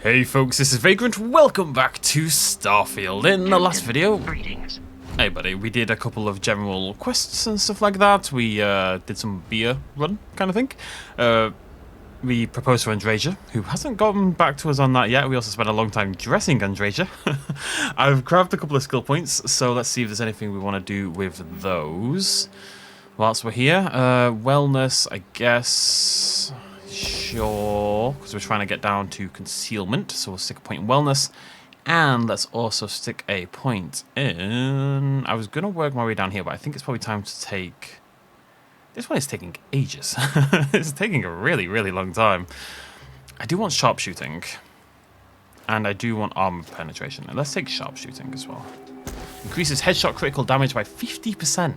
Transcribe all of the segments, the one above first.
Hey folks, this is Vagrant. Welcome back to Starfield. In the last video, hey buddy, we did a couple of general quests and stuff like that. We did some beer run kind of thing. We proposed for Andrasia, who hasn't gotten back to us on that yet. We also spent a long time dressing Andrasia. I've grabbed a couple of skill points, so let's see if there's anything we want to do with those. Whilst we're here, wellness, I guess. Sure, because we're trying to get down to concealment, so we'll stick a point in wellness, and let's also stick a point in... I was going to work my way down here, but I think it's probably time to take... This one is taking ages. It's taking a really, really long time. I do want sharpshooting, and I do want armor penetration, and let's take sharpshooting as well. Increases headshot critical damage by 50%.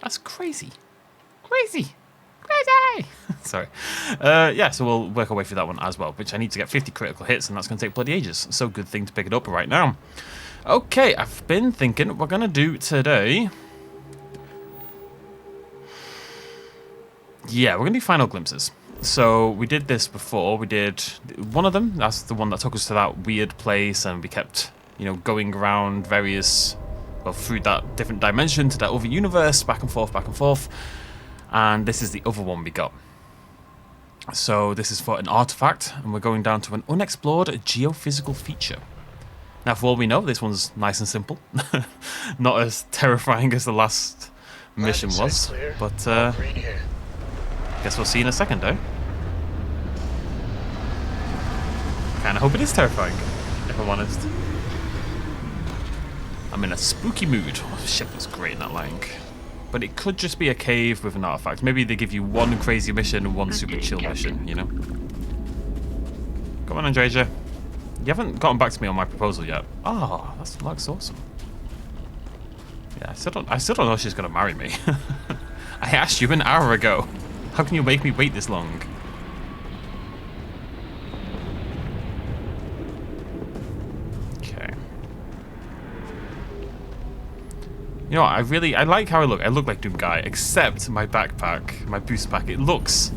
That's crazy. Crazy. Crazy! Sorry. Yeah, so we'll work our way through that one as well, which I need to get 50 critical hits, and that's going to take bloody ages. So good thing to pick it up right now. Okay, I've been thinking what we're going to do today... Yeah, we're going to do final glimpses. So we did this before. We did one of them. That's the one that took us to that weird place, and we kept, you know, going around various... Well, through that different dimension to that other universe, back and forth, back and forth. And this is the other one we got. So this is for an artifact, and we're going down to an unexplored geophysical feature. Now, for all we know, this one's nice and simple. Not as terrifying as the last mission was. But guess we'll see in a second, eh? Kinda hope it is terrifying, if I'm honest. I'm in a spooky mood. Oh, the ship was great in that lighting. But it could just be a cave with an artifact. Maybe they give you one crazy mission and one super chill mission, you know? Come on, Andrasia. You haven't gotten back to me on my proposal yet. Oh, that looks awesome. Yeah, I still don't know if she's going to marry me. I asked you an hour ago. How can you make me wait this long? You know what, I like how I look. I look like Doom Guy, except my backpack, my boost pack, it looks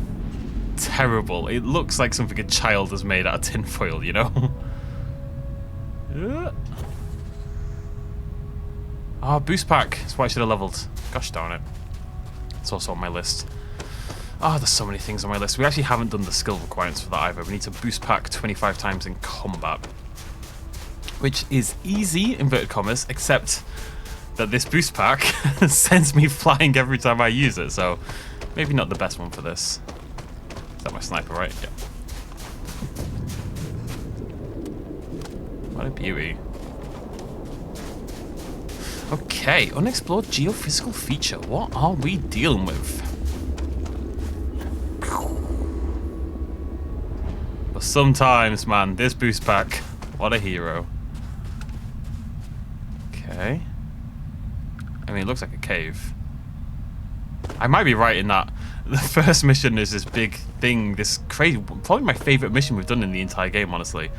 terrible. It looks like something a child has made out of tinfoil, you know? Ah, boost pack. That's what I should have leveled. Gosh darn it. It's also on my list. Ah, there's so many things on my list. We actually haven't done the skill requirements for that either. We need to boost pack 25 times in combat. Which is easy, inverted commas, except... that this boost pack sends me flying every time I use it, so maybe not the best one for this. Is that my sniper, right? Yeah. What a beauty. Okay, unexplored geophysical feature. What are we dealing with? But sometimes, man, this boost pack, what a hero. Okay. I mean, it looks like a cave. I might be right in that the first mission is this big thing, this crazy, probably my favourite mission we've done in the entire game, honestly.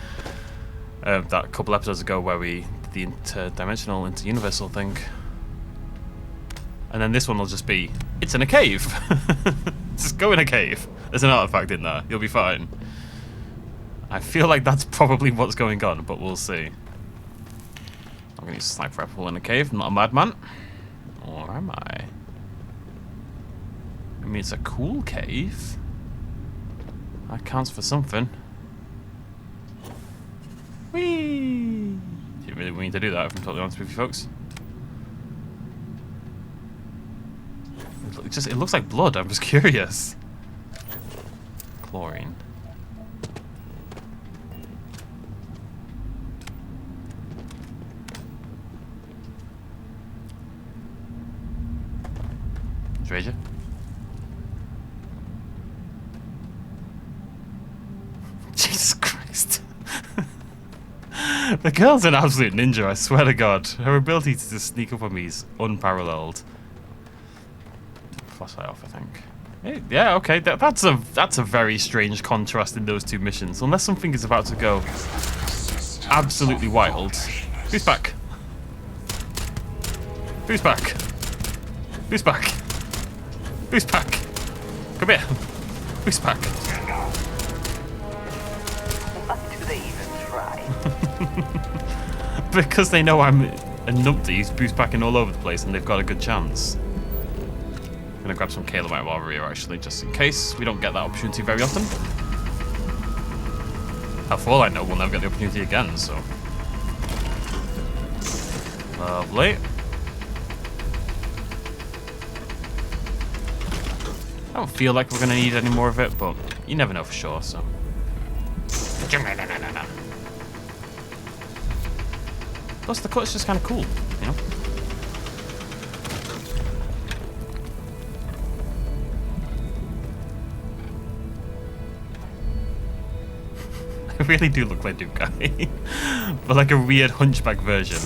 That couple episodes ago where we did the interdimensional, interuniversal thing. And then this one will just be, it's in a cave. Just go in a cave. There's an artifact in there. You'll be fine. I feel like that's probably what's going on, but we'll see. I'm going to use a sniper rifle in a cave, I'm not a madman. Or am I? I mean, it's a cool cave. That counts for something. Whee! Didn't really mean to do that, if I'm totally honest with you folks. It looks like blood, I'm just curious. Chlorine. Treasure. Jesus Christ. The girl's an absolute ninja, I swear to God. Her ability to just sneak up on me is unparalleled. Flashlight off, I think. Hey, yeah, okay, that's a very strange contrast in those two missions. Unless something is about to go absolutely wild. Boost back. Boost back. Boost back. Boost pack! Come here! Boost pack! Up to the event. because they know I'm a numpty who's boost packing all over the place and they've got a good chance. I'm gonna grab some Calamite while we're here, actually, just in case we don't get that opportunity very often. For all I know, we'll never get the opportunity again, so. Lovely. I don't feel like we're going to need any more of it, but you never know for sure, so. Plus, the cut's just kind of cool, you know? I really do look like Duke Guy, but like a weird hunchback version.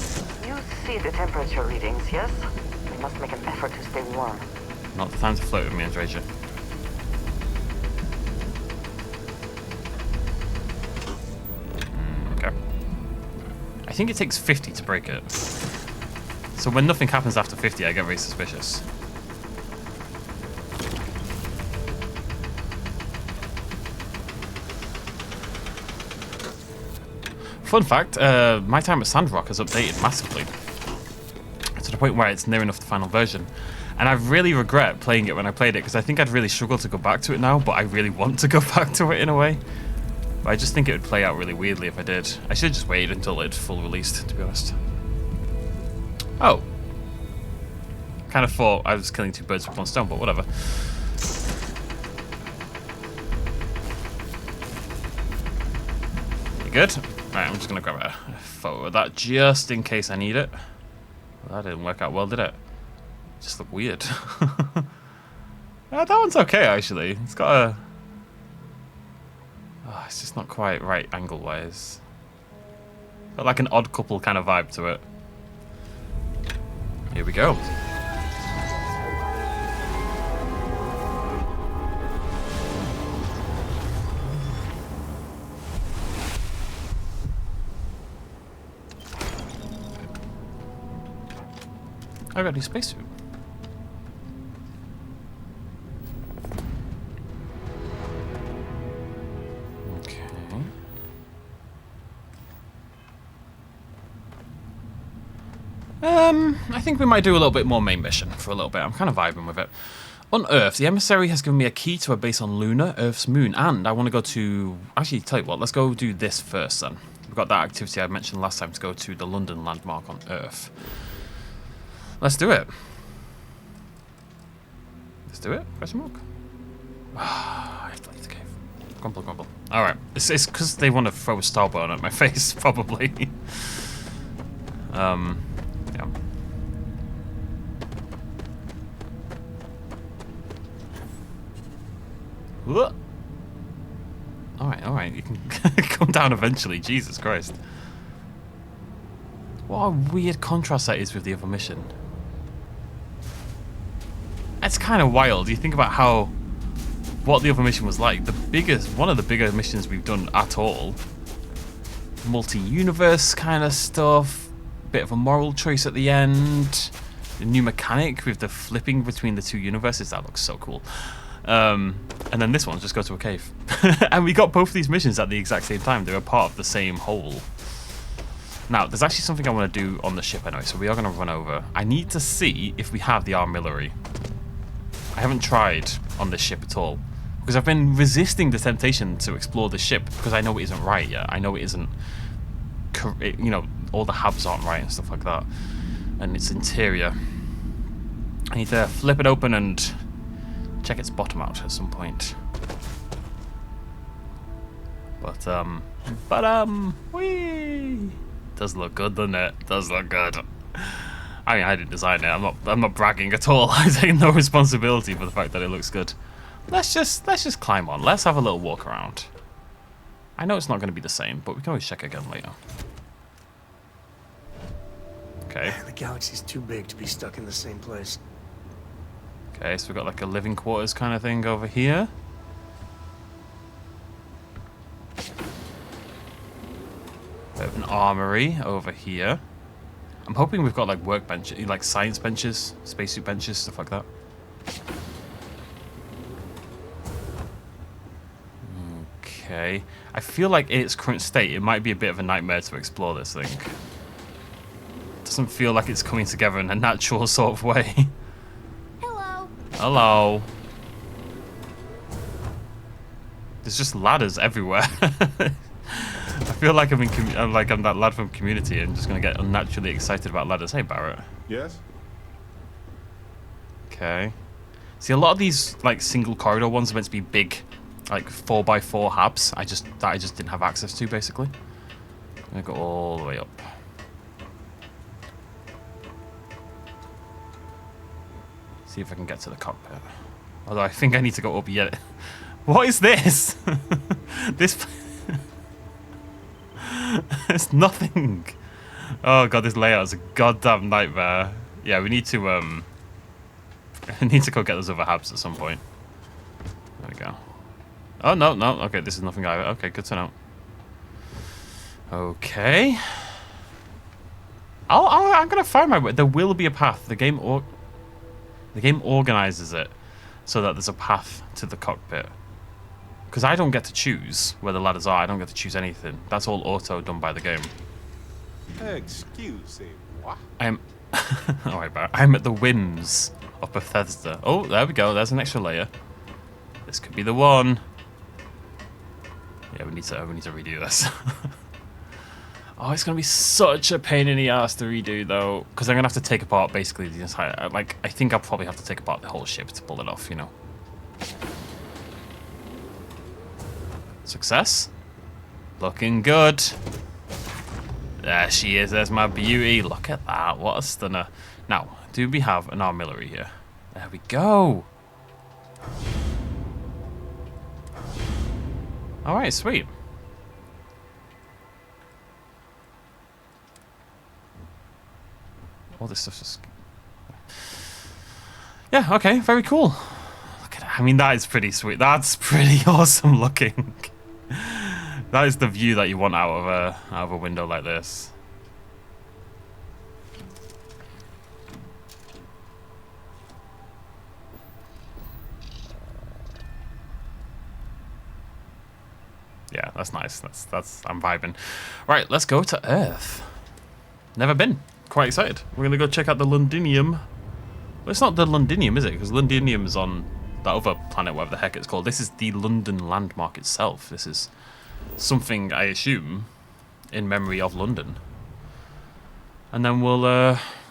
You see the temperature readings, yes? We must make an effort to stay warm. Not the time to float with me, Andreja. Okay. I think it takes 50 to break it. So when nothing happens after 50, I get very suspicious. Fun fact, my time at Sandrock has updated massively. To the point where it's near enough the final version. And I really regret playing it when I played it, because I think I'd really struggle to go back to it now, but I really want to go back to it in a way. But I just think it would play out really weirdly if I did. I should just wait until it's full released, to be honest. Oh. Kind of thought I was killing two birds with one stone, but whatever. You good? Right, I'm just going to grab a photo of that just in case I need it. Well, that didn't work out well, did it? Just look weird. That one's okay, actually. It's got a... Oh, it's just not quite right angle-wise. Got like an odd couple kind of vibe to it. Here we go. I got a new spacesuit. Okay. I think we might do a little bit more main mission for a little bit. I'm kind of vibing with it. On Earth, the emissary has given me a key to a base on Luna, Earth's moon, and I want to go to... Actually, tell you what, let's go do this first then. We've got that activity I mentioned last time to go to the London landmark on Earth. Let's do it. Let's do it? Question mark? I have to leave the cave. Grumble, grumble. Alright. It's because they want to throw a starburn at my face, probably. Yeah. Alright. You can come down eventually. Jesus Christ. What a weird contrast that is with the other mission. It's kind of wild. You think about what the other mission was like. One of the bigger missions we've done at all. Multi-universe kind of stuff. Bit of a moral choice at the end. The new mechanic with the flipping between the two universes. That looks so cool. And then this one, just go to a cave. And we got both of these missions at the exact same time. They were part of the same whole. Now, there's actually something I want to do on the ship anyway, so we are going to run over. I need to see if we have the armillary. I haven't tried on this ship at all, because I've been resisting the temptation to explore the ship, because I know it isn't right yet. I know it isn't, you know, all the hubs aren't right and stuff like that, and its interior. I need to flip it open and check its bottom out at some point. Whee! Does look good, doesn't it? Does look good. I mean, I didn't design it. I'm not bragging at all. I take no responsibility for the fact that it looks good. Let's just climb on. Let's have a little walk around. I know it's not going to be the same, but we can always check again later. Okay. The galaxy's too big to be stuck in the same place. Okay, so we've got like a living quarters kind of thing over here. Bit of an armory over here. I'm hoping we've got like workbenches, like science benches, spacesuit benches, stuff like that. Okay. I feel like in its current state, it might be a bit of a nightmare to explore this thing. doesn't feel like it's coming together in a natural sort of way. Hello. Hello. There's just ladders everywhere. I feel like I'm that lad from Community and just gonna get unnaturally excited about ladders. Hey, Barrett. Yes? Okay. See, a lot of these like single corridor ones are meant to be big, like 4x4 habs. I just didn't have access to, basically. I'm gonna go all the way up. See if I can get to the cockpit. Although I think I need to go up yet. What is this? This. It's nothing. Oh god, this layout is a goddamn nightmare. Yeah, we need to I need to go get those other habs at some point. There we go. Oh no, no. Okay, this is nothing either. Okay, good to know. Okay. I'm gonna find my way. There will be a path. The game organizes it so that there's a path to the cockpit. Because I don't get to choose where the ladders are. I don't get to choose anything. That's all auto done by the game. Excuse me, what? I'm alright, Barrett. I'm at the whims of Bethesda. Oh, there we go. There's an extra layer. This could be the one. Yeah, we need to redo this. Oh, it's gonna be such a pain in the ass to redo though, because I'm gonna have to take apart basically the entire. Like, I think I'll probably have to take apart the whole ship to pull it off. You know. Success. Looking good. There she is. There's my beauty. Look at that. What a stunner. Now, do we have an artillery here? There we go. Alright, sweet. All this stuff's just... Yeah, okay. Very cool. Look at that. I mean, that is pretty sweet. That's pretty awesome looking. That is the view that you want out of a window like this. Yeah, that's nice. That's I'm vibing. Right, let's go to Earth. Never been. Quite excited. We're gonna go check out the Londinium. Well, it's not the Londinium, is it? Because Londinium is on that other planet, whatever the heck it's called. This is the London landmark itself. This is something, I assume, in memory of London. And then we'll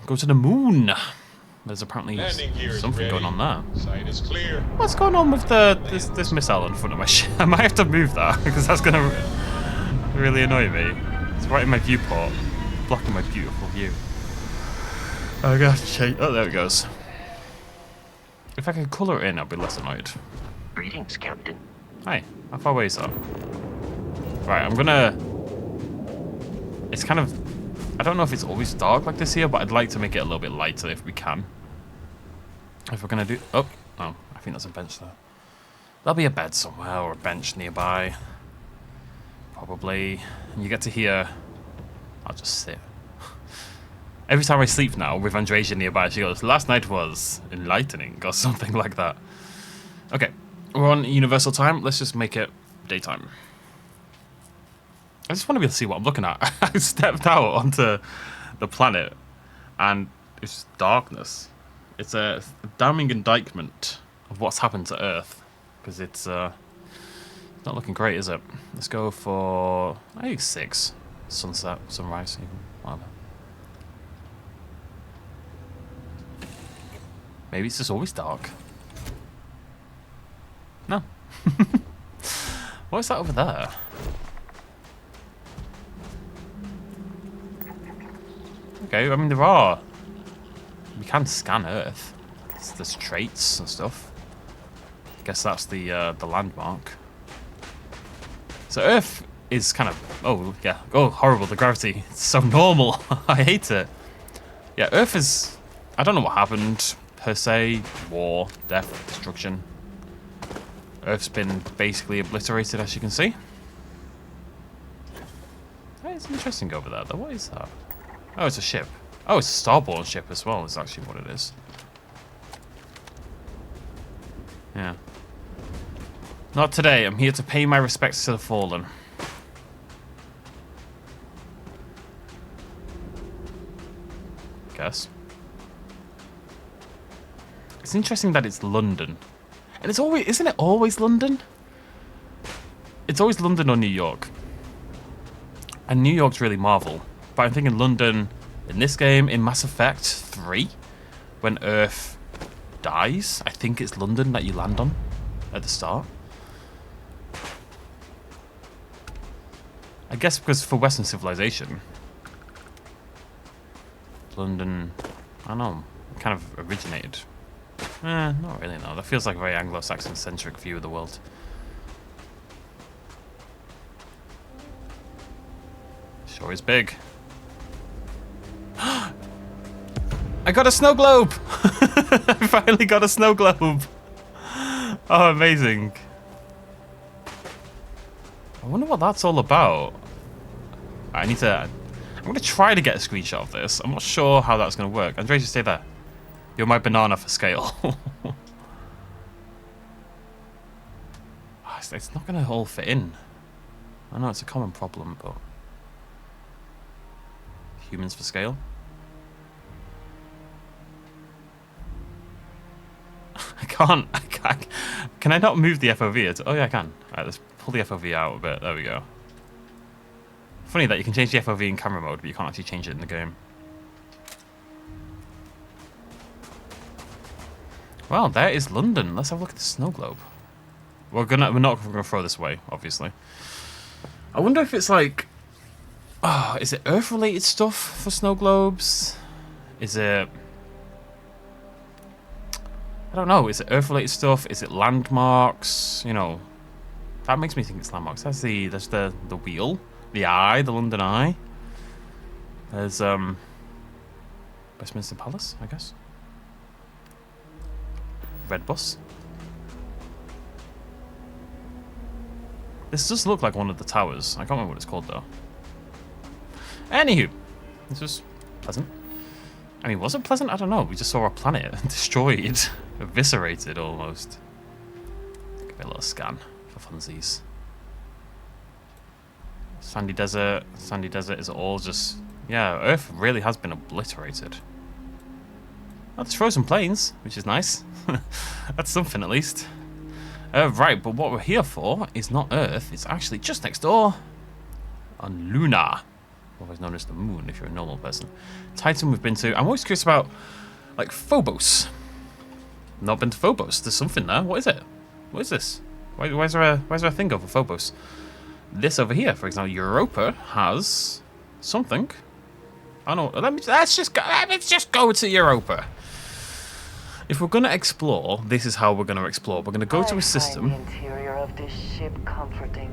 go to the moon. There's apparently something going on there. Site is clear. What's going on with this missile in front of my ship? I might have to move that because that's gonna really annoy me. It's right in my viewport, blocking my beautiful view. I'm gonna have to change. Oh, there it goes. If I could colour it in, I'd be less annoyed. Greetings, Captain. Hi, how far away is that? Right, I'm gonna... It's kind of... I don't know if it's always dark like this here, but I'd like to make it a little bit lighter if we can. If we're gonna do... Oh, I think there's a bench there. There'll be a bed somewhere or a bench nearby. Probably. And you get to hear... I'll just sit. Every time I sleep now with Andresia nearby, she goes, "Last night was enlightening," or something like that. Okay, we're on universal time. Let's just make it daytime. I just want to be able to see what I'm looking at. I stepped out onto the planet, and it's just darkness. It's a damning indictment of what's happened to Earth, because it's not looking great, is it? Let's go for, I think 6. Sunset, sunrise, even, whatever. Maybe it's just always dark. No. What is that over there? Okay, I mean we can scan Earth. There's traits and stuff. I guess that's the landmark. So Earth is kind of, oh yeah, oh horrible, the gravity. It's so normal. I hate it. Yeah, Earth is, I don't know what happened per se. War, death, destruction. Earth's been basically obliterated, as you can see. Hey, it's interesting over there though. What is that? Oh, it's a ship. Oh, it's a starborn ship as well, is actually what it is. Yeah. Not today. I'm here to pay my respects to the fallen. guess. It's interesting that it's London. And it's always, isn't it always London? It's always London or New York. And New York's really Marvel. But I'm thinking London in this game, in Mass Effect 3, when Earth dies. I think it's London that you land on at the start. I guess because for Western civilization, London, I don't know, kind of originated. Not really, no. That feels like a very Anglo-Saxon-centric view of the world. Sure is big. I got a snow globe! I finally got a snow globe! Oh, amazing. I wonder what that's all about. I'm going to try to get a screenshot of this. I'm not sure how that's going to work. Andres, you stay there. You're my banana for scale. It's not going to all fit in. I know it's a common problem, but... Humans for scale? I can't. Can I not move the FOV? Oh yeah, I can. Alright, let's pull the FOV out a bit. There we go. Funny that you can change the FOV in camera mode, but you can't actually change it in the game. Well, there is London. Let's have a look at the snow globe. We're not gonna throw this away, obviously. I wonder if it's like, is it Earth-related stuff for snow globes? Is it? I don't know. Is it Earth-related stuff? Is it landmarks? You know, that makes me think it's landmarks. There's the wheel, the eye, the London Eye. There's Westminster Palace, I guess. Red bus. This does look like one of the towers. I can't remember what it's called though. Anywho, this was pleasant. I mean, was it pleasant? I don't know. We just saw our planet destroyed, eviscerated almost. Give it a little scan for funsies. Sandy desert. Sandy desert is all just... Yeah, Earth really has been obliterated. Oh, there's frozen plains, which is nice. That's something at least. Right, but what we're here for is not Earth. It's actually just next door on Luna. Otherwise known as the moon if you're a normal person. Titan we've been to. I'm always curious about, like, Phobos. Not been to Phobos. There's something there. What is it? What is this? Why is there a thing over Phobos? This over here, for example, Europa has something. I don't know. Let's just go to Europa. If we're gonna explore, this is how we're gonna explore. We're gonna go to a system. I find the interior of this ship comforting.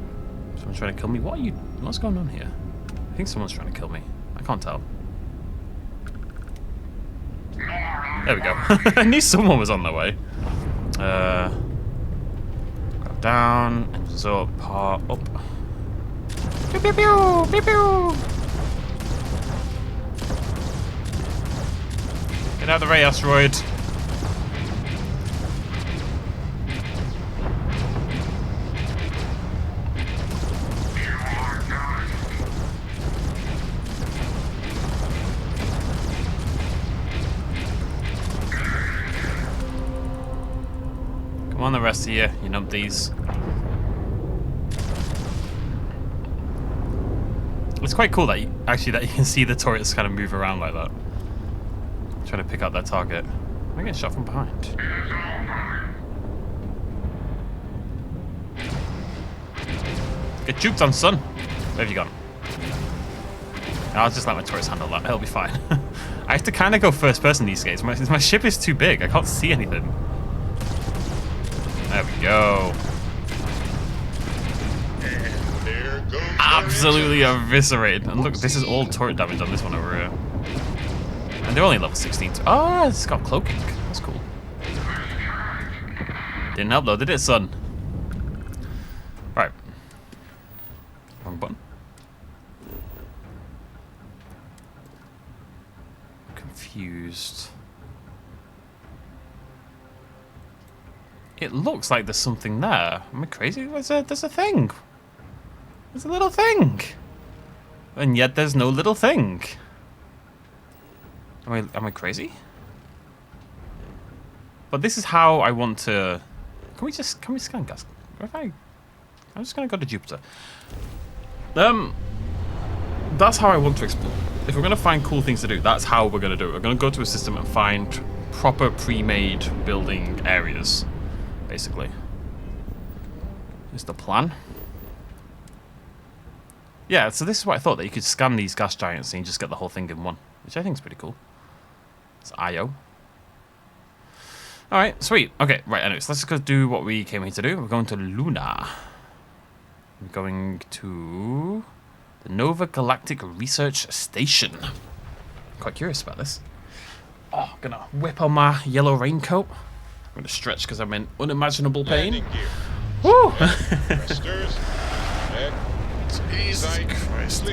Someone's trying to kill me. What's going on here? I think someone's trying to kill me. I can't tell. There we go. I knew someone was on their way. Go down, engines up, part up. Pew pew pew pew pew. Get out of the way, asteroid. Come on, the rest of you numpties. It's quite cool that you can see the turrets kind of move around like that. Trying to pick out their target. I'm getting shot from behind. Get juked on, son. Where have you gone? I'll just let my turrets handle that. It'll be fine. I have to kind of go first person these days. My ship is too big. I can't see anything. There we go. Absolutely eviscerated. And look, this is all turret damage on this one over here. And they're only level 16. Oh, it's got cloaking. That's cool. Didn't help though, did it, son? Right. Wrong button. Confused. It looks like there's something there. Am I crazy? There's a thing. There's a little thing. And yet there's no little thing. Am I crazy? But this is how I want to... Can we scan gas? I'm just going to go to Jupiter. That's how I want to explore. If we're going to find cool things to do, that's how we're going to do it. We're going to go to a system and find proper pre-made building areas, basically. Is the plan. Yeah, so this is what I thought, that you could scan these gas giants and you just get the whole thing in one, which I think is pretty cool. It's IO. Alright, sweet. Okay, right, anyways, let's just go do what we came here to do. We're going to Luna. We're going to the Nova Galactic Research Station. I'm quite curious about this. Oh, I'm gonna whip on my yellow raincoat. I'm gonna stretch because I'm in unimaginable pain. Woo! Jesus Christ.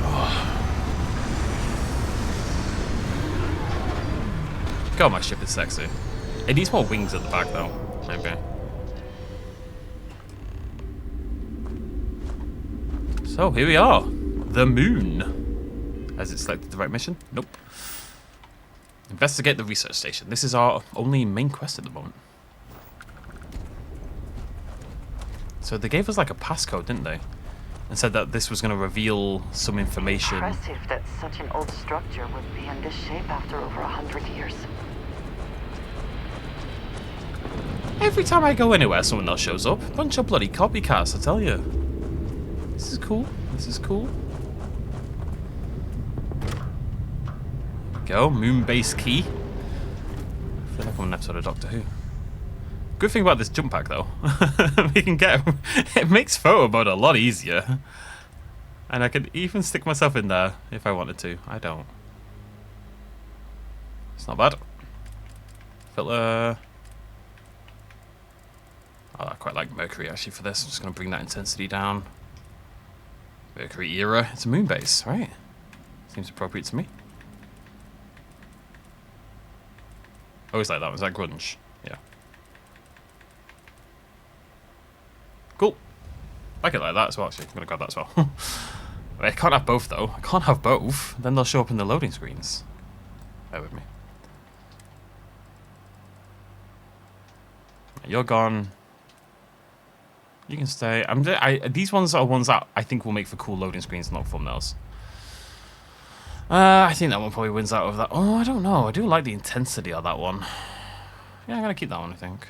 Oh. God, my ship is sexy. It needs more wings at the back, though. Maybe. So, here we are. The moon. Has it selected the right mission? Nope. Investigate the research station. This is our only main quest at the moment. So they gave us like a passcode, didn't they? And said that this was going to reveal some information. Impressive that such an old structure would be in this shape after over 100 years. Every time I go anywhere, someone else shows up. Bunch of bloody copycats, I tell you. This is cool. This is cool. There we go. Moon base key. I feel like I'm an episode of Doctor Who. Good thing about this jump pack, though, we can get it makes photo mode a lot easier, and I could even stick myself in there if I wanted to. I don't. It's not bad. Filter. Oh, I quite like Mercury actually for this. I'm just gonna bring that intensity down. Mercury era. It's a moon base, right? Seems appropriate to me. Always like that. Was that grunge? Yeah. Cool. I like it like that as well, actually. I'm going to grab that as well. I can't have both, though. I can't have both. Then they'll show up in the loading screens. Bear with me. You're gone. You can stay. These ones are ones that I think will make for cool loading screens, not thumbnails. I think that one probably wins out of that. Oh, I don't know. I do like the intensity of that one. Yeah, I'm going to keep that one, I think.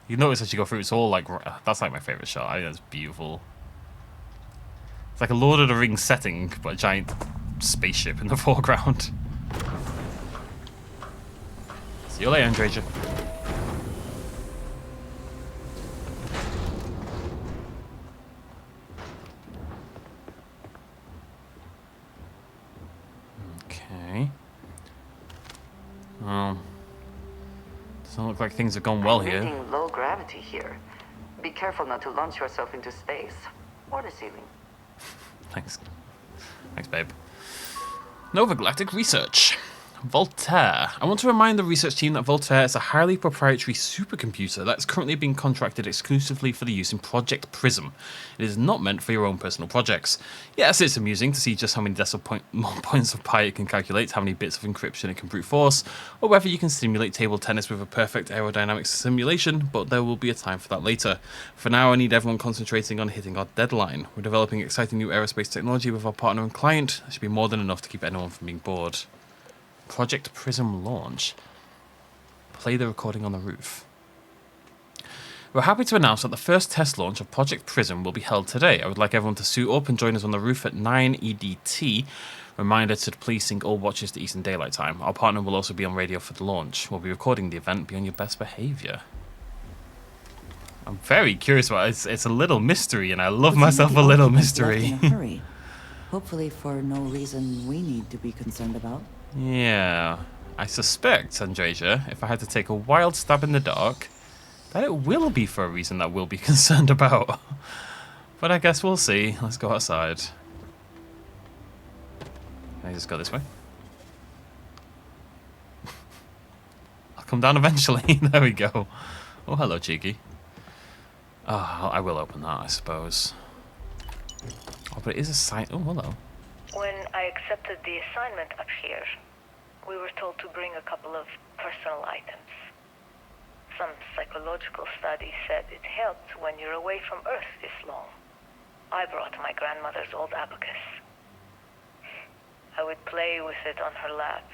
You notice as you go through, it's all like, that's like my favourite shot. I think that's beautiful. It's like a Lord of the Rings setting, but a giant spaceship in the foreground. See you later, Andreja. Okay. Doesn't look like things have gone well here. Reading low gravity here. Be careful not to launch yourself into space or the ceiling. Thanks. Thanks, babe. Nova Galactic Research. Voltaire. I want to remind the research team that Voltaire is a highly proprietary supercomputer that's currently being contracted exclusively for the use in Project Prism. It is not meant for your own personal projects. Yes, it's amusing to see just how many decimal points of pi it can calculate, how many bits of encryption it can brute force, or whether you can simulate table tennis with a perfect aerodynamics simulation, but there will be a time for that later. For now, I need everyone concentrating on hitting our deadline. We're developing exciting new aerospace technology with our partner and client. That should be more than enough to keep anyone from being bored. Project Prism launch. Play the recording on the roof. We're happy to announce that the first test launch of Project Prism will be held today. I would like everyone to suit up and join us on the roof at 9 EDT. Reminder to please sync all watches to Eastern Daylight Time. Our partner will also be on radio for the launch. We'll be recording the event. Be on your best behaviour. I'm very curious about it. It's a little mystery, and I love myself a little mystery. In a hurry. Hopefully for no reason we need to be concerned about. Yeah, I suspect, Andreja, if I had to take a wild stab in the dark, that it will be for a reason that we'll be concerned about. But I guess we'll see. Let's go outside. Can I just go this way? I'll come down eventually. There we go. Oh, hello, Cheeky. Oh, I will open that, I suppose. Oh, but it is a sign. Oh, hello. When I I accepted the assignment up here, we were told to bring a couple of personal items. Some psychological study said it helped when you're away from Earth this long. I brought my grandmother's old abacus. I would play with it on her lap,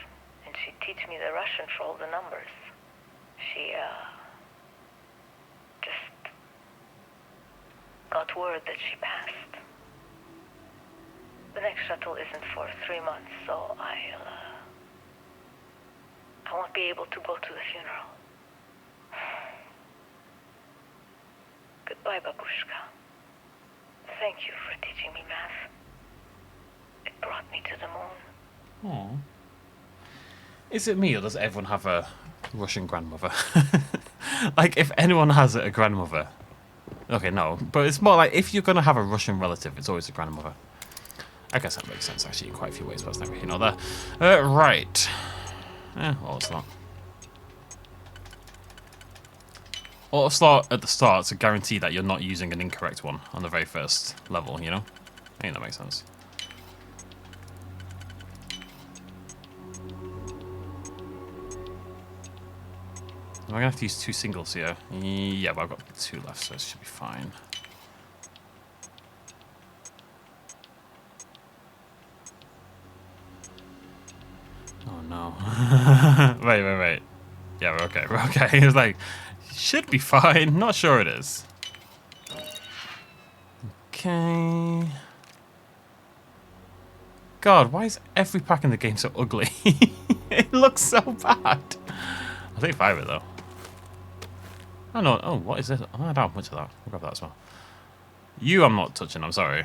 and she'd teach me the Russian for all the numbers. She, just got word that she passed. The next shuttle isn't for 3 months, so I won't be able to go to the funeral. Goodbye, babushka. Thank you for teaching me math. It brought me to the moon. Aww. Is it me, or does everyone have a Russian grandmother? Like, if anyone has a grandmother... Okay, no. But it's more like, if you're going to have a Russian relative, it's always a grandmother. I guess that makes sense, actually, in quite a few ways, but it's never here nor there. Right. Auto slot. Auto slot at the start to guarantee that you're not using an incorrect one on the very first level, you know? I think that makes sense. Am I going to have to use 2 singles here? Yeah, but I've got 2 left, so it should be fine. Oh no. Wait. Yeah, we're okay. It was like, should be fine. Not sure it is. Okay. God, why is every pack in the game so ugly? It looks so bad. I'll take 5 of it though. Oh no, oh, what is this? Oh, I don't have much of that. I'll grab that as well. You I'm not touching, I'm sorry.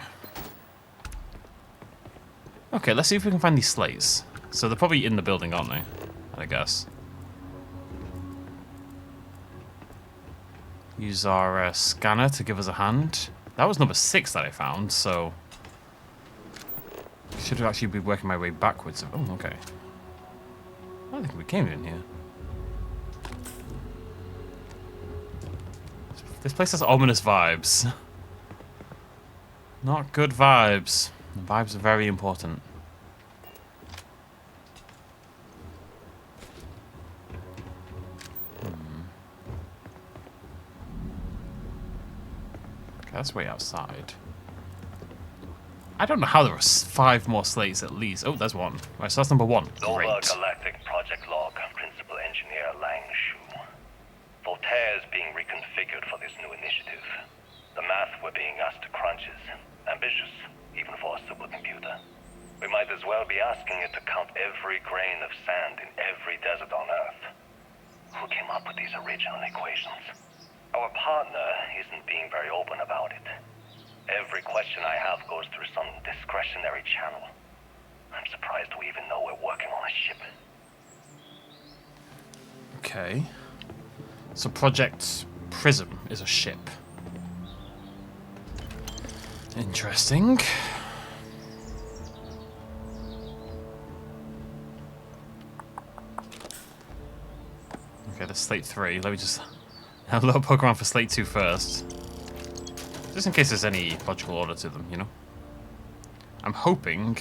Okay, let's see if we can find these slates. So they're probably in the building, aren't they? I guess. Use our scanner to give us a hand. That was number 6 that I found, so... should have actually be working my way backwards. Oh, okay. I don't think we came in here. This place has ominous vibes. Not good vibes. The vibes are very important. Okay, that's way outside. I don't know how there are 5 more slates at least. Oh, there's one. Right, so that's number 1. Great. Nova Galactic Project Log, Principal Engineer Lang Shu. Voltaire is being reconfigured for this new initiative. The math we're being asked to crunch is ambitious, even for a supercomputer. We might as well be asking it to count every grain of sand in every desert on Earth. Who came up with these original equations? Our partner isn't being very open about it. Every question I have goes through some discretionary channel. I'm surprised we even know we're working on a ship. Okay. So Project Prism is a ship. Interesting. Okay, that's slate 3. Let me just have a little poke around for slate 2 first. Just in case there's any logical order to them, you know? I'm hoping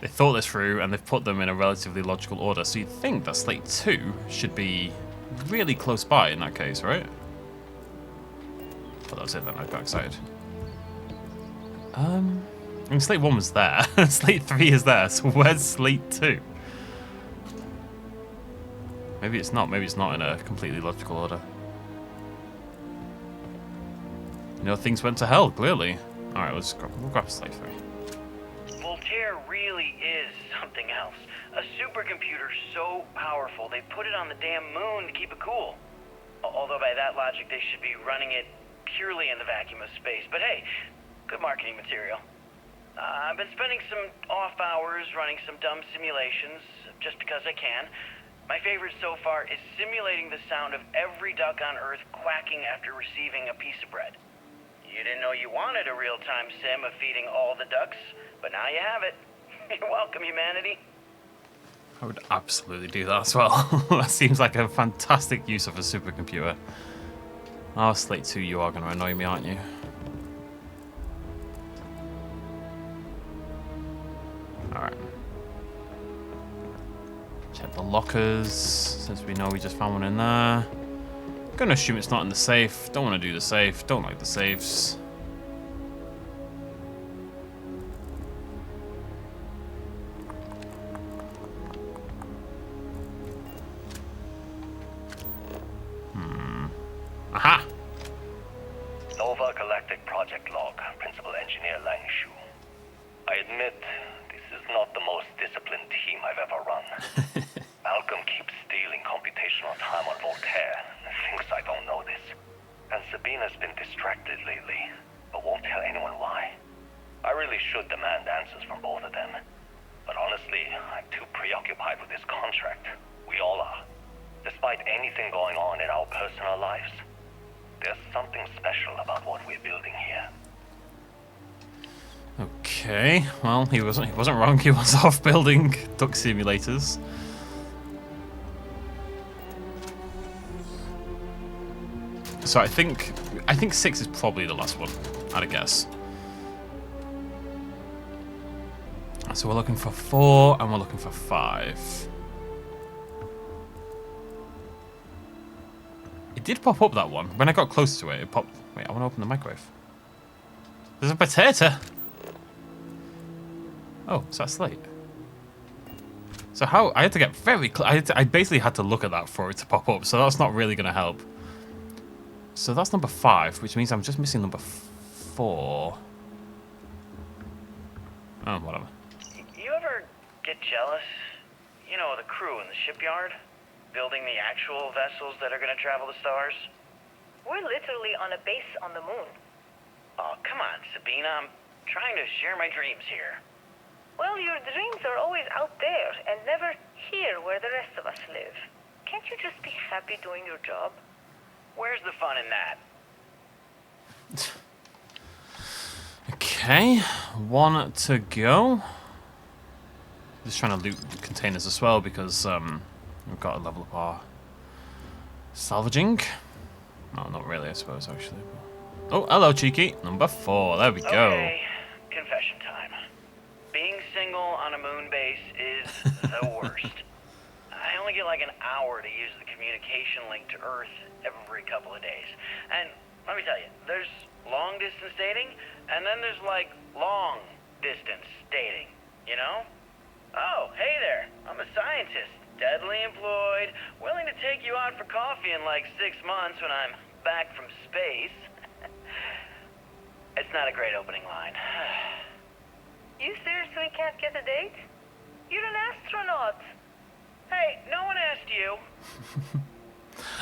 they thought this through and they've put them in a relatively logical order. So you'd think that slate 2 should be really close by in that case, right? But that's it then, I got excited. I mean, slate 1 was there. Slate 3 is there, so where's slate 2? Maybe it's not in a completely logical order. You know, things went to hell, clearly. Alright, we'll grab slate 3. Voltaire really is something else. A supercomputer so powerful, they put it on the damn moon to keep it cool. Although by that logic, they should be running it purely in the vacuum of space. But hey, good marketing material. I've been spending some off hours running some dumb simulations, just because I can. My favorite so far is simulating the sound of every duck on Earth quacking after receiving a piece of bread. You didn't know you wanted a real-time sim of feeding all the ducks, but now you have it. You're welcome, humanity. I would absolutely do that as well. That seems like a fantastic use of a supercomputer. Oh, slate 2, you are going to annoy me, aren't you? Alright. Check the lockers, since we know we just found one in there. Gonna assume it's not in the safe. Don't want to do the safe. Don't like the safes. Aha! Nova Galactic Project Log, Principal Engineer Lang Shu. I admit, this is not the most disciplined team I've ever run. Malcolm keeps stealing computational time on Voltaire and thinks I don't know this. And Sabina's been distracted lately, but won't tell anyone why. I really should demand answers from both of them. But honestly, I'm too preoccupied with this contract. We all are. Despite anything going on in our personal lives, there's something special about what we're building here. Okay, well, he wasn't wrong. He was off building duck simulators. So I think 6 is probably the last one, I'd guess. So we're looking for 4 and we're looking for 5. It did pop up, that one. When I got close to it, it popped. Wait, I want to open the microwave. There's a potato. Oh, so that's late. So how I had to get very close. I basically had to look at that for it to pop up. So that's not really going to help. So that's number 5, which means I'm just missing number 4. Oh, whatever. You ever get jealous? You know, the crew in the shipyard? Building the actual vessels that are going to travel the stars? We're literally on a base on the moon. Oh, come on, Sabina. I'm trying to share my dreams here. Well, your dreams are always out there and never here where the rest of us live. Can't you just be happy doing your job? Where's the fun in that? Okay, 1 to go. Just trying to loot the containers as well because we've got to level up our salvaging. No, not really, I suppose, actually. Oh, hello, cheeky. Number 4. There we go. Okay, confession time. Being single on a moon base is the worst. I only get like an hour to use the communication link to Earth every couple of days. And let me tell you, there's long distance dating, and then there's like long distance dating, you know? Oh, hey there, I'm a scientist, steadily employed, willing to take you out for coffee in like 6 months when I'm back from space. It's not a great opening line. You seriously can't get a date? You're an astronaut. Hey, no one asked you.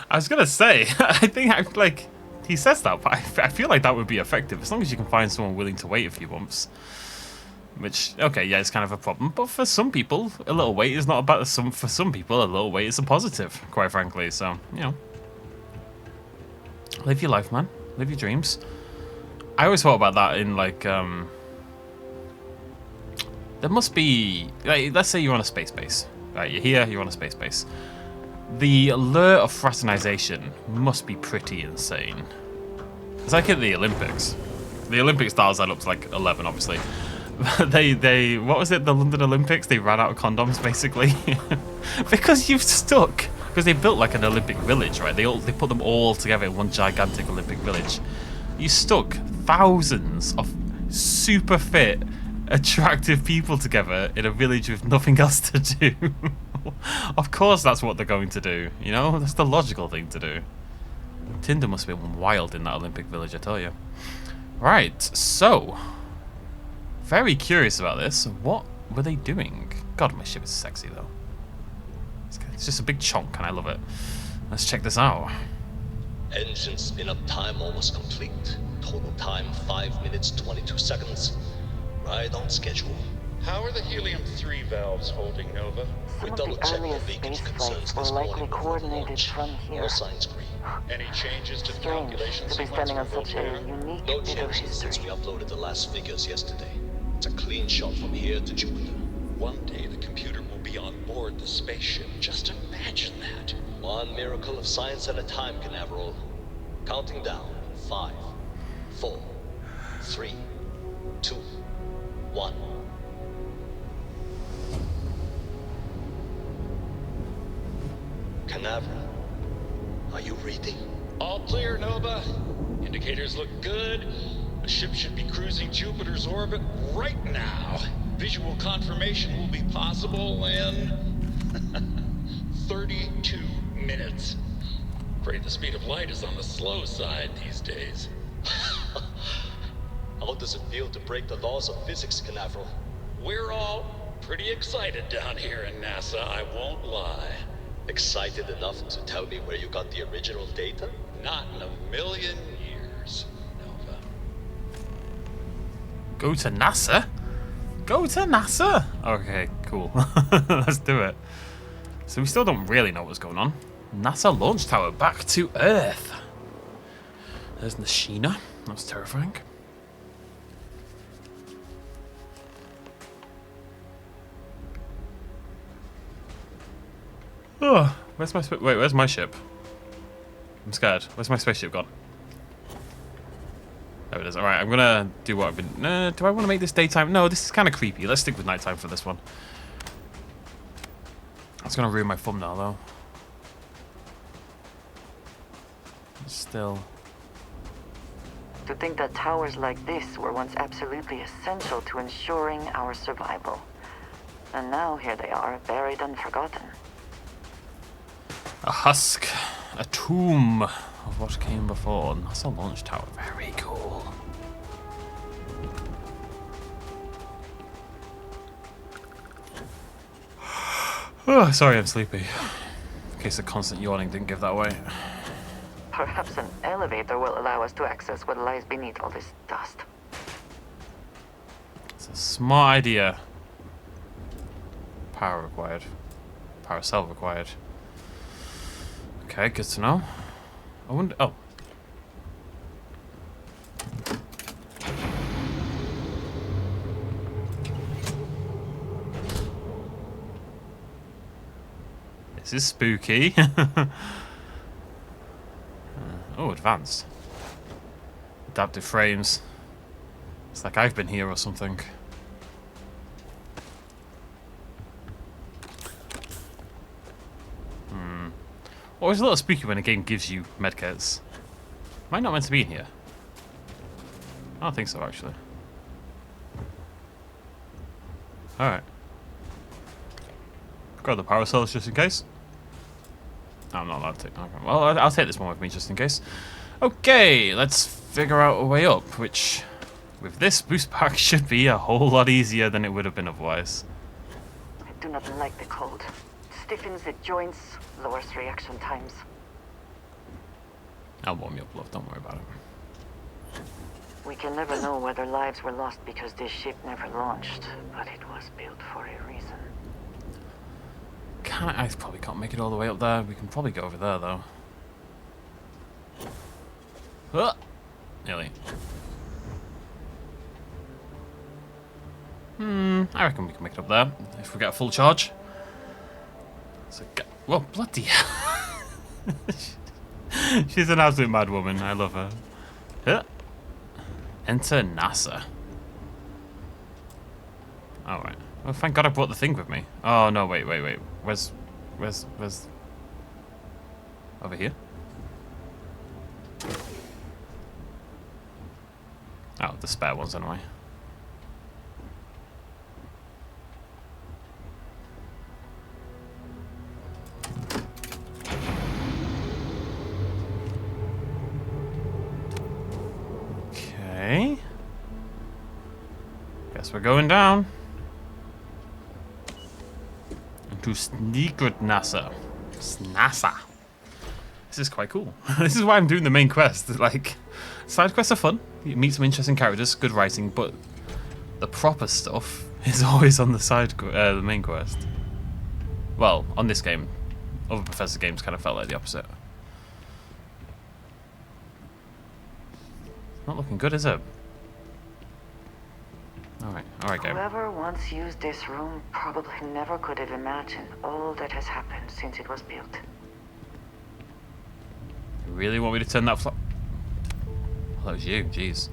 I was gonna say, I think like he says that, but I feel like that would be effective as long as you can find someone willing to wait a few months. Which, okay, yeah, it's kind of a problem, but for some people, a little wait is not a bad. For some people, a little wait is a positive, quite frankly. So, you know, live your life, man. Live your dreams. I always thought about that in like, there must be, like, let's say you're on a space base, right? You're here, you're on a space base. The allure of fraternization must be pretty insane. It's like at the Olympics. The Olympic stars that up to like 11, obviously. They what was it? The London Olympics? They ran out of condoms basically because you've stuck. Because they built like an Olympic village, right? They put them all together in one gigantic Olympic village. You stuck thousands of super fit, attractive people together in a village with nothing else to do. Of course, that's what they're going to do. You know, that's the logical thing to do. Tinder must have been wild in that Olympic village, I tell you. Right, so. Very curious about this. What were they doing? God, my ship is sexy, though. It's just a big chunk, and I love it. Let's check this out. Engine spin-up time almost complete. Total time 5 minutes 22 seconds. Right on schedule. How are the helium-3 valves holding, Nova? We Some of double the checked the earliest leakage space concerns flights were this likely morning before coordinated launch. from here. All signs green. Any changes to the Strange calculation to be sequence standing on for such a Voltaire? unique No bit of changes since we history. uploaded the last figures yesterday. It's a clean shot from here to Jupiter. One day the computer will be on board the spaceship. Just imagine that. One miracle of science at a time, Canaveral. Counting down. 5, 4, 3, 2, 1. Canaveral. Are you reading? All clear, Nova. Indicators look good. The ship should be cruising Jupiter's orbit right now. Visual confirmation will be possible in 32 minutes. Afraid the speed of light is on the slow side these days. How does it feel to break the laws of physics, Canaveral? We're all pretty excited down here in NASA, I won't lie. Excited enough to tell me where you got the original data? Not in a million years, Nova. Go to NASA? Go to NASA? Okay, cool. Let's do it. So we still don't really know what's going on. NASA launch tower back to Earth. There's Nashina. That's terrifying. Oh, where's my wait? Where's my ship? I'm scared. Where's my spaceship gone? There it is. All right, I'm gonna do what I've been. Do I want to make this daytime? No, this is kind of creepy. Let's stick with nighttime for this one. That's gonna ruin my thumbnail though. Still. To think that towers like this were once absolutely essential to ensuring our survival. And now here they are, buried and forgotten. A husk, a tomb of what came before. NASA launch tower, very cool. Oh, sorry, I'm sleepy. In case the constant yawning didn't give that away. Perhaps an elevator will allow us to access what lies beneath all this dust. It's a smart idea. Power required. Power cell required. Okay, good to know. I wonder. Oh. This is spooky. Oh, advanced. Adaptive frames. It's like I've been here or something. Always a little spooky when a game gives you medkits. Am I not meant to be in here? I don't think so, actually. Alright. Grab the power cells just in case. No, I'm not allowed to. Okay. Well, I'll take this one with me just in case. Okay, let's figure out a way up, which with this boost pack should be a whole lot easier than it would have been otherwise. I do not like the cold. Stiffens the joints, lowers reaction times. I'll warm you up, love. Don't worry about it. We can never know whether lives were lost because this ship never launched, but it was built for a reason. I probably can't make it all the way up there. We can probably go over there, though. Nearly. I reckon we can make it up there if we get a full charge. So, whoa, bloody hell. She's an absolute mad woman. I love her. Enter NASA. Alright. Oh, thank God I brought the thing with me. Oh, no, wait. Where's... Over here? Oh, the spare ones anyway. Okay. Guess we're going down. To sneak with NASA. NASA. This is quite cool. This is why I'm doing the main quest. Like, side quests are fun. You meet some interesting characters, good writing, but the proper stuff is always on the the main quest. Well, on this game. Other Bethesda games kind of felt like the opposite. Not looking good, is it? Alright, game. Whoever once used this room probably never could have imagined all that has happened since it was built. You really want me to turn that well, that was you, jeez.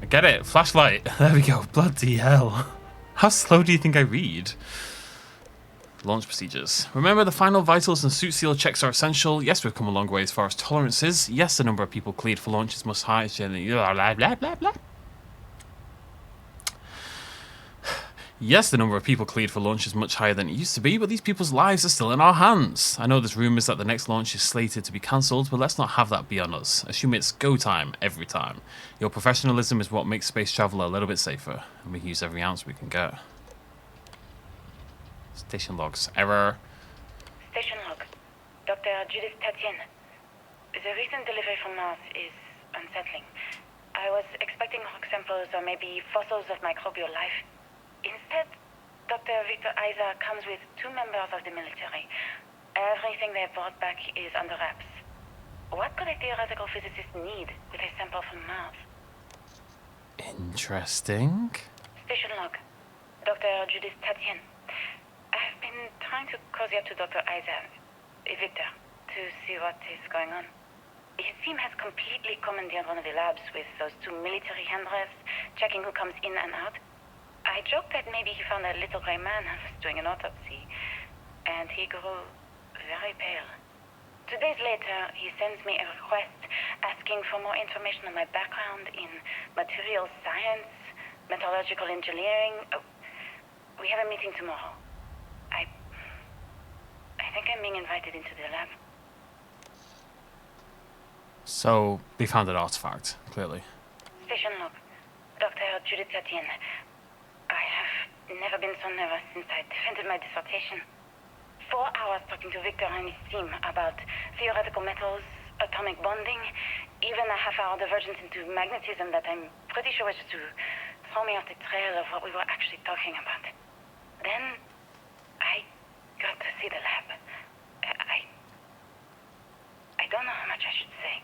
I get it, flashlight. There we go, bloody hell. How slow do you think I read? Launch procedures. Remember, the final vitals and suit seal checks are essential. Yes, we've come a long way as far as tolerances. Yes, the number of people cleared for launch is much higher. Blah, blah, blah, blah. Yes, the number of people cleared for launch is much higher than it used to be, but these people's lives are still in our hands. I know there's rumours that the next launch is slated to be cancelled, but let's not have that be on us. Assume it's go time every time. Your professionalism is what makes space travel a little bit safer, and we can use every ounce we can get. Station logs. Error. Station log. Dr. Judith Tatien. The recent delivery from Mars is unsettling. I was expecting rock samples or maybe fossils of microbial life. Instead, Dr. Victor Isa comes with 2 members of the military. Everything they brought back is under wraps. What could a theoretical physicist need with a sample from Mars? Interesting. Station log. Dr. Judith Tatien. I've been trying to cozy up to Dr. Isa, Victor, to see what is going on. His team has completely commandeered one of the labs with those 2 military handrails, checking who comes in and out. I joked that maybe he found a little gray man and was doing an autopsy, and he grew very pale. 2 days later, he sends me a request asking for more information on my background in material science, metallurgical engineering. We have a meeting tomorrow. I think I'm being invited into the lab. So, they found an artifact, clearly. Station log. Dr. Judith Tatien. I have never been so nervous since I defended my dissertation. 4 hours talking to Victor and his team about theoretical metals, atomic bonding, even a half-hour divergence into magnetism that I'm pretty sure was just to throw me off the trail of what we were actually talking about. Then, I got to see the lab. I don't know how much I should say,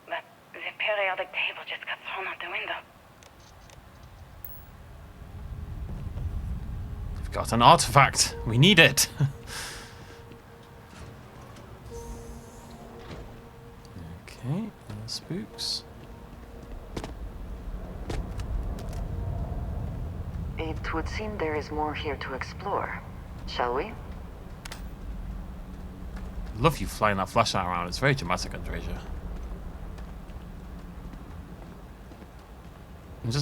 but the periodic table just got thrown out the window. We've got an artifact. We need it. Okay, spooks. It would seem there is more here to explore. Shall we? Love you flying that flashlight around. It's very dramatic, Andreja.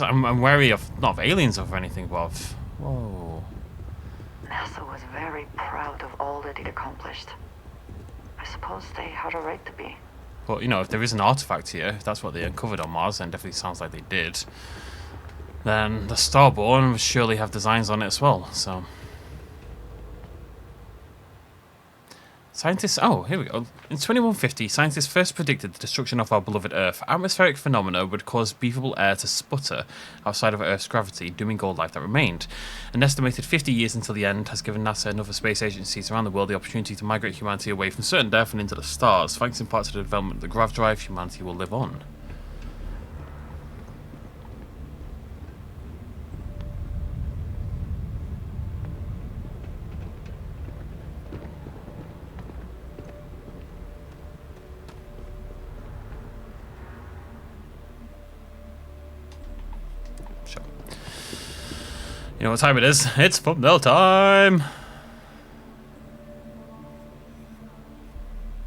I'm wary of, not of aliens or anything, but of... Whoa. NASA was very proud of all that it accomplished. I suppose they had a right to be. But, you know, if there is an artifact here, if that's what they uncovered on Mars, and definitely sounds like they did, then the Starborn would surely have designs on it as well, so... Scientists... Oh, here we go. In 2150, scientists first predicted the destruction of our beloved Earth. Atmospheric phenomena would cause breathable air to sputter outside of Earth's gravity, dooming all life that remained. An estimated 50 years until the end has given NASA and other space agencies around the world the opportunity to migrate humanity away from certain death and into the stars. Thanks in part to the development of the grav drive, humanity will live on. You know what time it is? It's thumbnail time!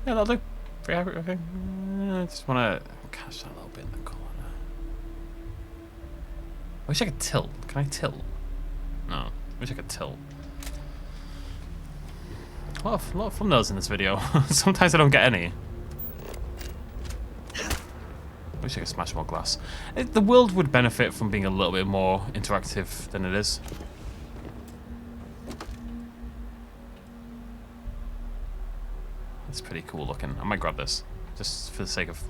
Yeah, that'll do. Pretty happy, okay. I just want to catch that a little bit in the corner. I wish I could tilt. Can I tilt? No. I wish I could tilt. A lot of thumbnails in this video. Sometimes I don't get any. I wish I could smash more glass. The world would benefit from being a little bit more interactive than it is. It's pretty cool looking. I might grab this, just for the sake of,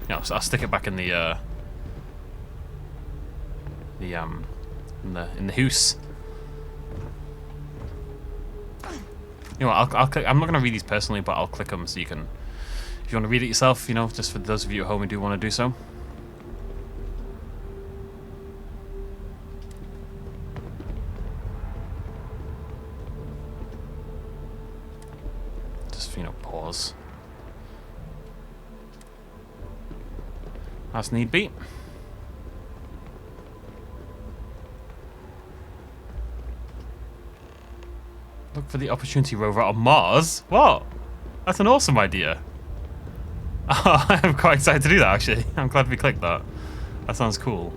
you know, I'll stick it back in the in the house. You know what, I'll click. I'm not gonna read these personally, but I'll click them so you can. If you want to read it yourself, you know, just for those of you at home who do want to do so. Just, you know, pause. As need be. Look for the opportunity rover on Mars? What? That's an awesome idea. Oh, I'm quite excited to do that, actually. I'm glad we clicked that. That sounds cool.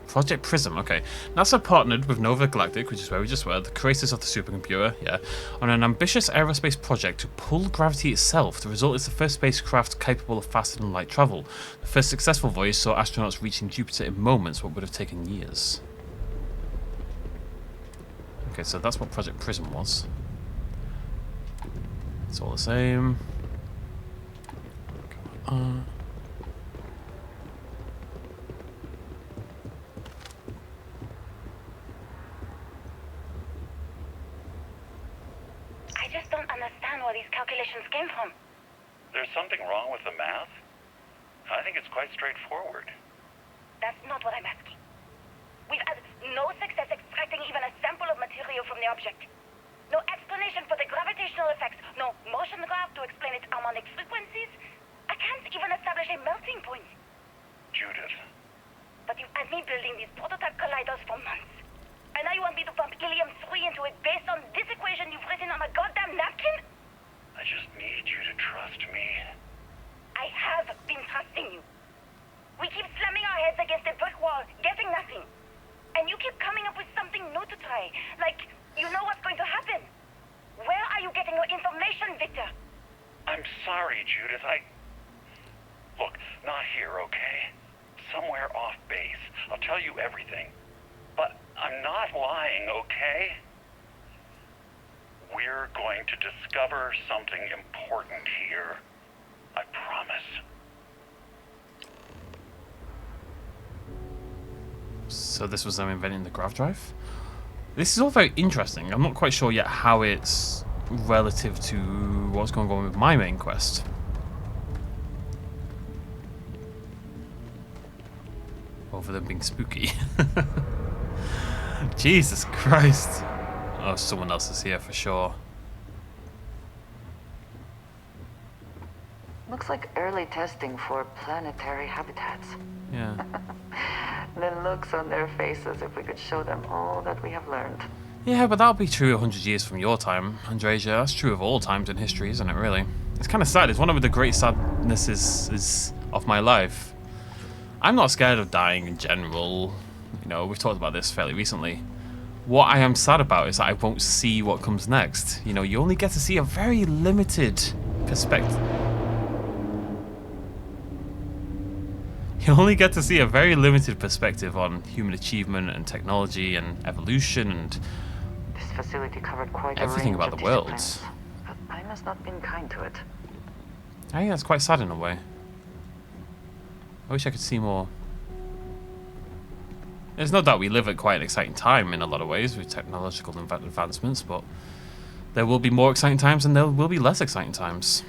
Project Prism, okay. NASA partnered with Nova Galactic, which is where we just were, the creators of the supercomputer, yeah, on an ambitious aerospace project to pull gravity itself. The result is the first spacecraft capable of faster-than-light travel. The first successful voyage saw astronauts reaching Jupiter in moments, what would have taken years. Okay, so that's what Project Prism was. It's all the same. Come on. I just don't understand where these calculations came from. There's something wrong with the math? I think it's quite straightforward. That's not what I'm asking. We've had no success extracting even a sample of material from the object. No explanation for the gravitational effects. No motion graph to explain its harmonic frequencies. I can't even establish a melting point. Judith. But you've had me building these prototype colliders for months. And now you want me to pump helium-3 into it based on this equation you've written on a goddamn napkin? I just need you to trust me. I have been trusting you. We keep slamming our heads against a brick wall, getting nothing. And you keep coming up with something new to try. Like, you know what's going to happen. Where are you getting your information, Victor? I'm sorry, Judith. Look, not here, okay? Somewhere off base. I'll tell you everything. But I'm not lying, okay? We're going to discover something important here. I promise. So this was them inventing the grav drive? This is all very interesting. I'm not quite sure yet how it's relative to what's going on with my main quest. Over them being spooky. Jesus Christ. Oh, someone else is here for sure. Looks like early testing for planetary habitats. Yeah. The looks on their faces if we could show them all that we have learned. Yeah, but that'll be true 100 years from your time, Andreja. That's true of all times in history, isn't it, really? It's kind of sad. It's one of the great sadnesses of my life. I'm not scared of dying in general. You know, we've talked about this fairly recently. What I am sad about is that I won't see what comes next. You know, you only get to see a very limited perspective. You only get to see a very limited perspective on human achievement and technology and evolution and This facility covered quite a everything range about of the world. disciplines, but I must not been kind to it. I think that's quite sad in a way. I wish I could see more. There's no doubt we live at quite an exciting time in a lot of ways with technological advancements, but there will be more exciting times and there will be less exciting times.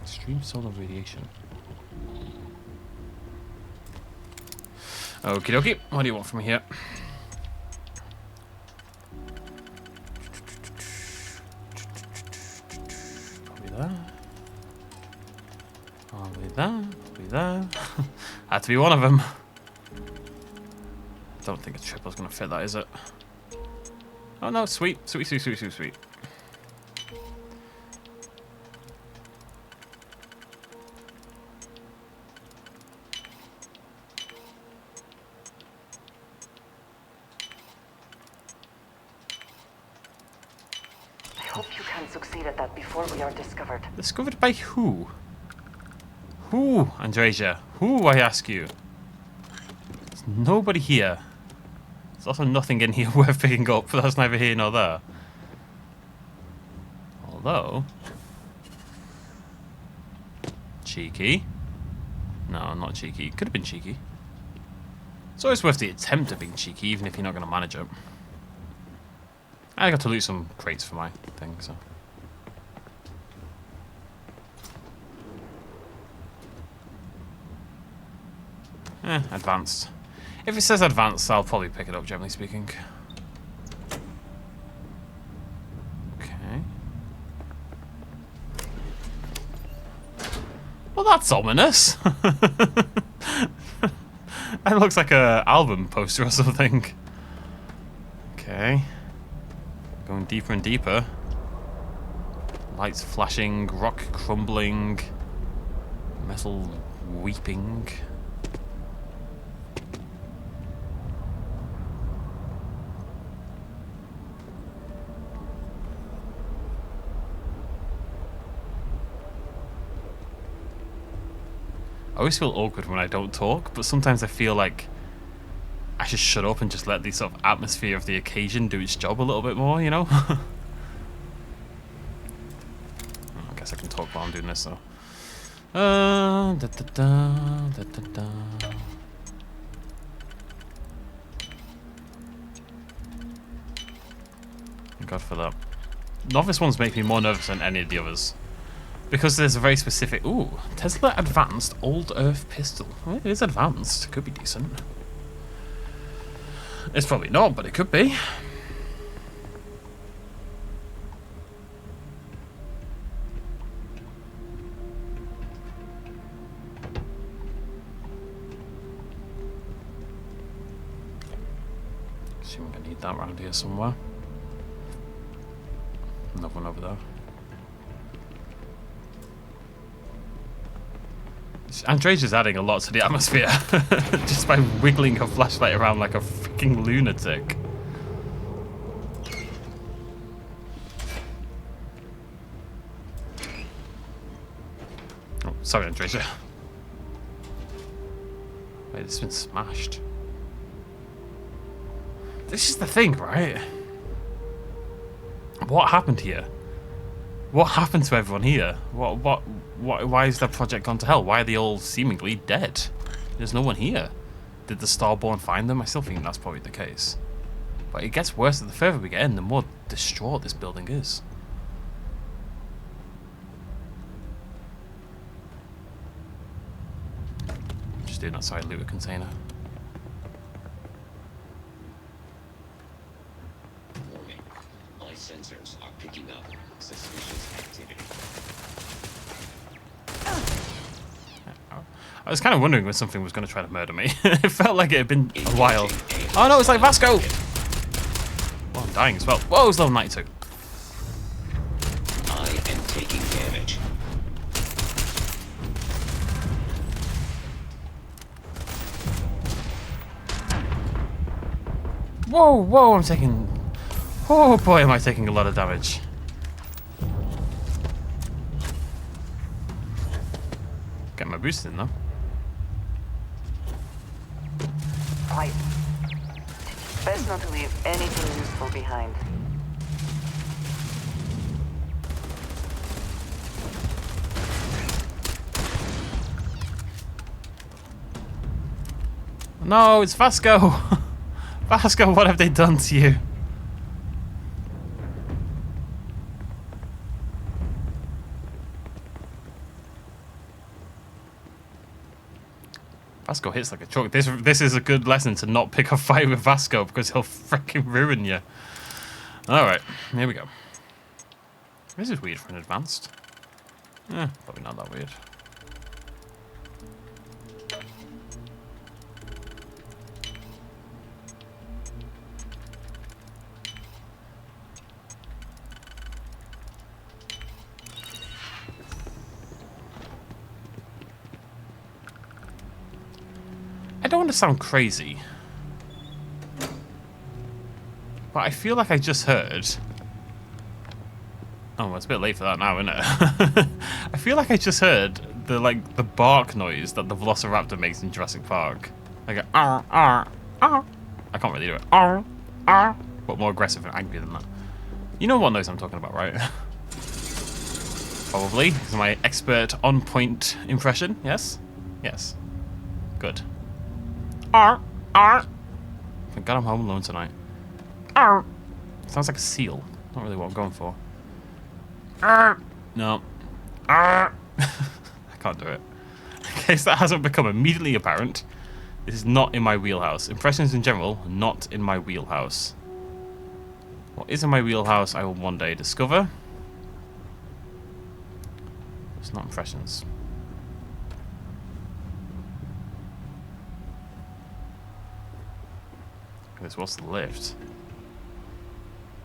Extreme solar radiation. Okie dokie, what do you want from me here? Probably there. Probably there. Probably there. Had to be one of them. Don't think a triple's gonna fit that, is it? Oh no, sweet. Sweet, sweet, sweet, sweet, sweet. I hope you can succeed at that before we are discovered. Discovered by who? Who, Andreja? Who, I ask you? There's nobody here. There's also nothing in here worth picking up, but that's neither here nor there. Although... cheeky. No, not cheeky. Could have been cheeky. It's always worth the attempt of being cheeky, even if you're not going to manage it. I got to loot some crates for my thing, so... advanced. If it says advanced, I'll probably pick it up, generally speaking. Okay. Well, that's ominous. That looks like a album poster or something. Okay. Going deeper and deeper. Lights flashing, rock crumbling, metal weeping. I always feel awkward when I don't talk, but sometimes I feel like I should shut up and just let the sort of atmosphere of the occasion do its job a little bit more, you know? I guess I can talk while I'm doing this, though. Thank God for that. Novice ones make me more nervous than any of the others. Because there's a very specific... Ooh, Tesla Advanced Old Earth Pistol. Well, it is advanced. It could be decent. It's probably not, but it could be. Assuming I need that around here somewhere. Another one over there. Andrea's adding a lot to the atmosphere just by wiggling her flashlight around like a freaking lunatic. Oh, sorry, Andrea. Wait, it's been smashed. This is the thing, right? What happened here? What happened to everyone here? Why is that project gone to hell? Why are they all seemingly dead? There's no one here. Did the Starborn find them? I still think that's probably the case. But it gets worse the further we get in, the more distraught this building is. Just doing that so I loot a container. Warning. My sensors are picking up suspicious activity. I was kind of wondering when something was going to try to murder me. It felt like it had been a while. Oh no, it's like Vasco! Well, I'm dying as well. Whoa, it's level 92. I am taking damage. Whoa, whoa, I'm taking... Oh boy, am I taking a lot of damage. Get my boost in though. Quiet. Best not to leave anything useful behind. No, it's Vasco! Vasco, what have they done to you? Vasco hits like a truck. This is a good lesson to not pick a fight with Vasco because he'll freaking ruin you. Alright, here we go. This is weird for an advanced. Probably not that weird. I don't want to sound crazy, but I feel like I just heard... Oh, well, it's a bit late for that now, isn't it? I feel like I just heard the bark noise that the Velociraptor makes in Jurassic Park. Like a ar, ar, ar. I can't really do it. Ar, ar. But more aggressive and angry than that. You know what noise I'm talking about, right? Probably. This is my expert on-point impression. Yes? Yes. Good. Arr, arr. Thank God I'm home alone tonight. Arr. Sounds like a seal. Not really what I'm going for. Arr. No. Arr. I can't do it. In case that hasn't become immediately apparent, this is not in my wheelhouse. Impressions in general, not in my wheelhouse. What is in my wheelhouse, I will one day discover. It's not impressions. this. What's the lift?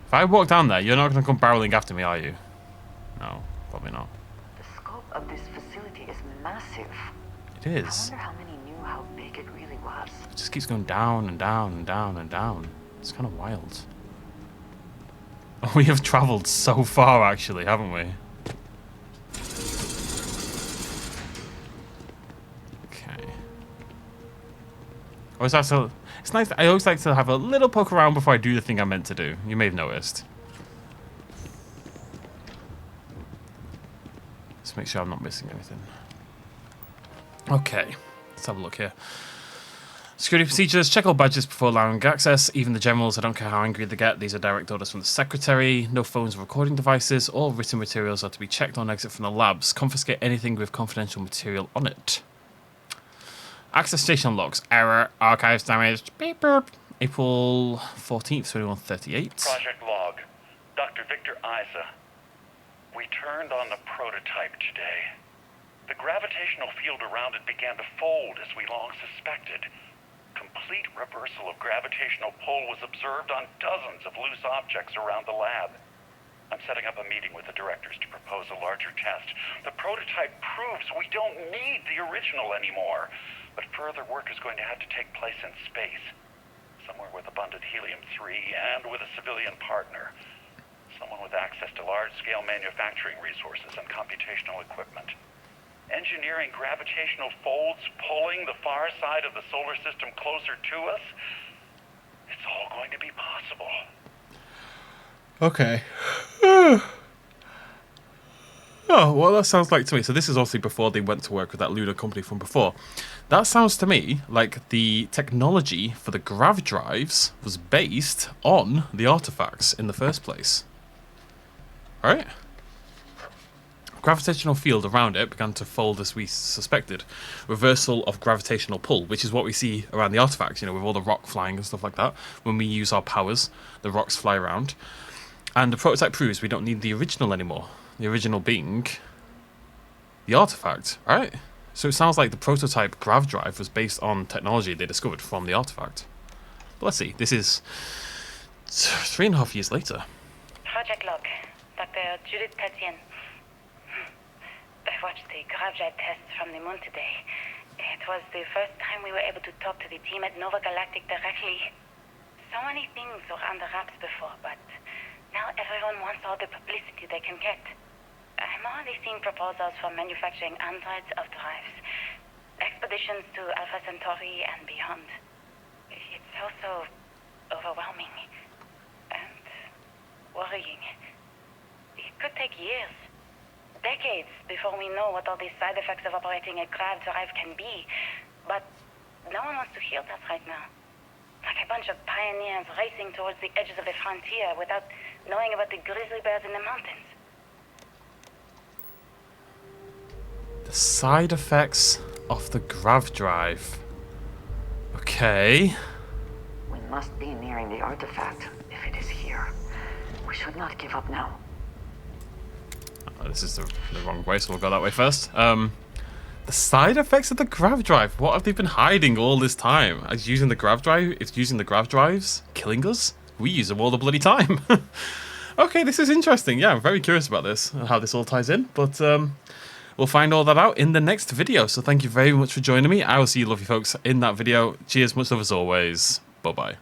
If I walk down there, you're not going to come barreling after me, are you? No, probably not. The scope of this facility is massive. It is. I wonder how many knew how big it really was. It just keeps going down and down and down and down. It's kind of wild. We have travelled so far, actually, haven't we? Okay. It's nice. I always like to have a little poke around before I do the thing I'm meant to do. You may have noticed. Let's make sure I'm not missing anything. Okay, let's have a look here. Security procedures. Check all badges before allowing access. Even the generals, I don't care how angry they get. These are direct orders from the secretary. No phones or recording devices. All written materials are to be checked on exit from the labs. Confiscate anything with confidential material on it. Access station logs. Error. Archives damaged. Beep boop. April 14th, 2138. Project log. Dr. Victor Isa. We turned on the prototype today. The gravitational field around it began to fold as we long suspected. Complete reversal of gravitational pull was observed on dozens of loose objects around the lab. I'm setting up a meeting with the directors to propose a larger test. The prototype proves we don't need the original anymore, but further work is going to have to take place in space, somewhere with abundant helium-3 and with a civilian partner. Someone with access to large-scale manufacturing resources and computational equipment. Engineering gravitational folds, pulling the far side of the solar system closer to us. It's all going to be possible. Okay. Oh, well, that sounds like to me. So this is obviously before they went to work with that lunar company from before. That sounds to me like the technology for the grav drives was based on the artifacts in the first place. Right? Gravitational field around it began to fold as we suspected. Reversal of gravitational pull, which is what we see around the artifacts, you know, with all the rock flying and stuff like that. When we use our powers, the rocks fly around. And the prototype proves we don't need the original anymore. The original being the artifact, right? So it sounds like the prototype grav drive was based on technology they discovered from the artifact. But let's see, this is 3.5 years later. Project log. Dr. Judith Tatien. I watched the grav drive tests from the moon today. It was the first time we were able to talk to the team at Nova Galactic directly. So many things were under wraps before, but now everyone wants all the publicity they can get. I'm already seeing proposals for manufacturing androids of drives, expeditions to Alpha Centauri and beyond. It's also overwhelming and worrying. It could take years, decades, before we know what all these side effects of operating a grav drive can be. But no one wants to hear that right now. Like a bunch of pioneers racing towards the edges of the frontier without knowing about the grizzly bears in the mountains. The side effects of the grav drive. Okay. We must be nearing the artifact, if it is here. We should not give up now. Oh, this is the wrong way, so we'll go that way first. The side effects of the grav drive. What have they been hiding all this time? As using the grav drive, it's using the grav drives killing us. We use them all the bloody time. Okay, this is interesting. Yeah, I'm very curious about this and how this all ties in. But we'll find all that out in the next video. So thank you very much for joining me. I will see you lovely folks in that video. Cheers, much love as always. Bye bye.